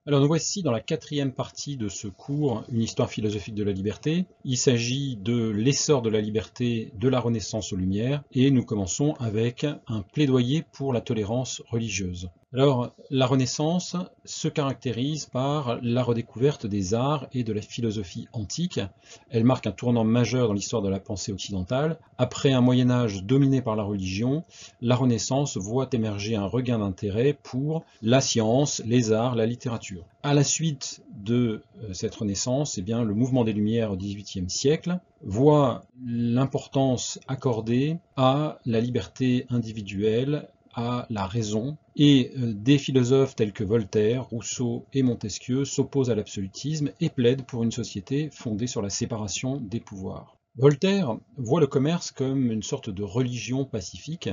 Alors nous voici dans la quatrième partie de ce cours, une histoire philosophique de la liberté. Il s'agit de l'essor de la liberté de la Renaissance aux Lumières et nous commençons avec un plaidoyer pour la tolérance religieuse. Alors la Renaissance se caractérise par la redécouverte des arts et de la philosophie antique. Elle marque un tournant majeur dans l'histoire de la pensée occidentale. Après un Moyen-Âge dominé par la religion, la Renaissance voit émerger un regain d'intérêt pour la science, les arts, la littérature. À la suite de cette Renaissance, eh bien, le mouvement des Lumières au XVIIIe siècle voit l'importance accordée à la liberté individuelle, à la raison, et des philosophes tels que Voltaire, Rousseau et Montesquieu s'opposent à l'absolutisme et plaident pour une société fondée sur la séparation des pouvoirs. Voltaire voit le commerce comme une sorte de religion pacifique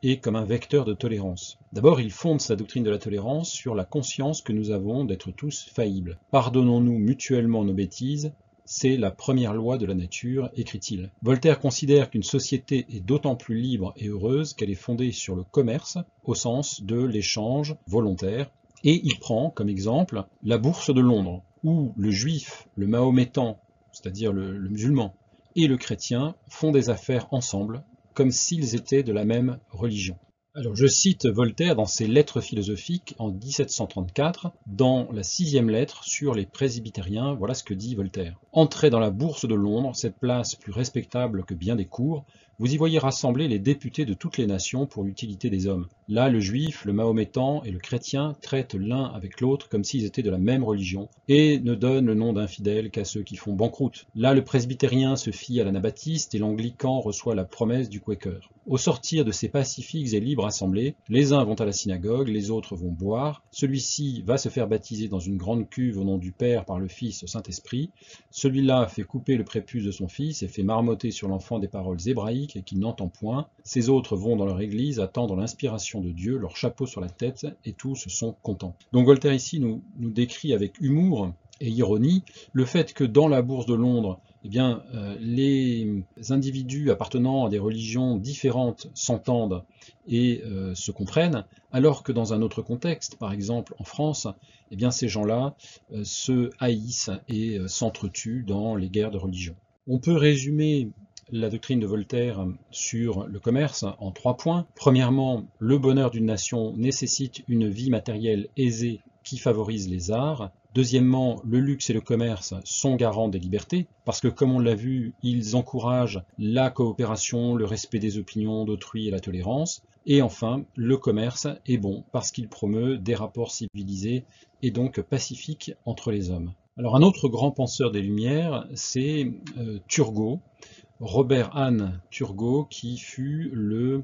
et comme un vecteur de tolérance. D'abord, il fonde sa doctrine de la tolérance sur la conscience que nous avons d'être tous faillibles. Pardonnons-nous mutuellement nos bêtises, c'est la première loi de la nature, écrit-il. Voltaire considère qu'une société est d'autant plus libre et heureuse qu'elle est fondée sur le commerce, au sens de l'échange volontaire, et il prend comme exemple la bourse de Londres, où le juif, le mahométan, c'est-à-dire le musulman, et le chrétien font des affaires ensemble, comme s'ils étaient de la même religion. Alors, je cite Voltaire dans ses lettres philosophiques en 1734, dans la 6e lettre sur les presbytériens, voilà ce que dit Voltaire. Entrez dans la bourse de Londres, cette place plus respectable que bien des cours, vous y voyez rassembler les députés de toutes les nations pour l'utilité des hommes. Là, le juif, le mahométan et le chrétien traitent l'un avec l'autre comme s'ils étaient de la même religion, et ne donnent le nom d'infidèles qu'à ceux qui font banqueroute. Là, le presbytérien se fie à l'anabaptiste et l'anglican reçoit la promesse du quaker. Au sortir de ces pacifiques et libres assemblées, les uns vont à la synagogue, les autres vont boire, celui-ci va se faire baptiser dans une grande cuve au nom du Père par le Fils au Saint-Esprit, celui-là fait couper le prépuce de son fils et fait marmotter sur l'enfant des paroles hébraïques qu'il n'entend point, ces autres vont dans leur église attendre l'inspiration de Dieu, leur chapeau sur la tête, et tous sont contents. Donc Voltaire ici nous décrit avec humour et ironie le fait que dans la bourse de Londres, eh bien, les individus appartenant à des religions différentes s'entendent et se comprennent, alors que dans un autre contexte, par exemple en France, eh bien, ces gens-là se haïssent et s'entretuent dans les guerres de religion. On peut résumer la doctrine de Voltaire sur le commerce en 3 points. Premièrement, le bonheur d'une nation nécessite une vie matérielle aisée qui favorise les arts. Deuxièmement, le luxe et le commerce sont garants des libertés, parce que comme on l'a vu, ils encouragent la coopération, le respect des opinions d'autrui et la tolérance. Et enfin, le commerce est bon, parce qu'il promeut des rapports civilisés et donc pacifiques entre les hommes. Alors un autre grand penseur des Lumières, c'est Turgot, Robert Anne Turgot, qui fut le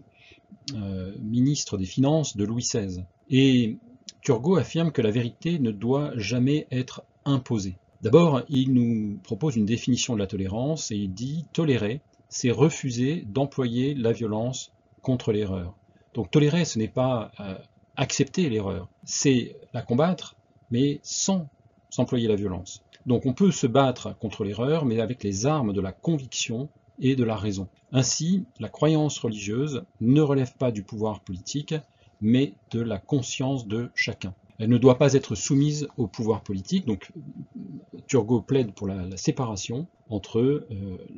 ministre des Finances de Louis XVI. Et Turgot affirme que la vérité ne doit jamais être imposée. D'abord, il nous propose une définition de la tolérance et il dit « tolérer, c'est refuser d'employer la violence contre l'erreur ». Donc tolérer, ce n'est pas accepter l'erreur, c'est la combattre, mais sans employer la violence. Donc on peut se battre contre l'erreur, mais avec les armes de la conviction et de la raison. Ainsi, la croyance religieuse ne relève pas du pouvoir politique, mais de la conscience de chacun. Elle ne doit pas être soumise au pouvoir politique, donc Turgot plaide pour la séparation entre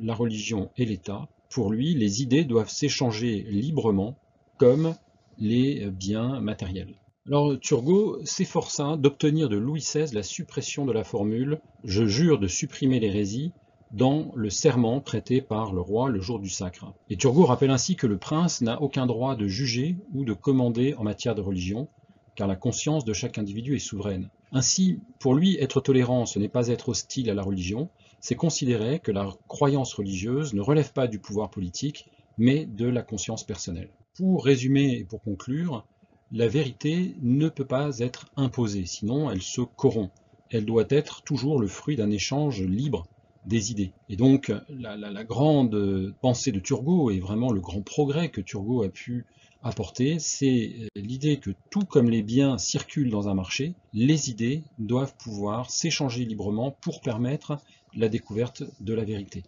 la religion et l'État. Pour lui, les idées doivent s'échanger librement, comme les biens matériels. Alors Turgot s'efforça d'obtenir de Louis XVI la suppression de la formule « Je jure de supprimer l'hérésie » dans le serment prêté par le roi le jour du sacre. Et Turgot rappelle ainsi que le prince n'a aucun droit de juger ou de commander en matière de religion, car la conscience de chaque individu est souveraine. Ainsi, pour lui, être tolérant, ce n'est pas être hostile à la religion, c'est considérer que la croyance religieuse ne relève pas du pouvoir politique, mais de la conscience personnelle. Pour résumer et pour conclure, la vérité ne peut pas être imposée, sinon elle se corrompt. Elle doit être toujours le fruit d'un échange libre des idées. Et donc la grande pensée de Turgot, et vraiment le grand progrès que Turgot a pu apporter, c'est l'idée que tout comme les biens circulent dans un marché, les idées doivent pouvoir s'échanger librement pour permettre la découverte de la vérité.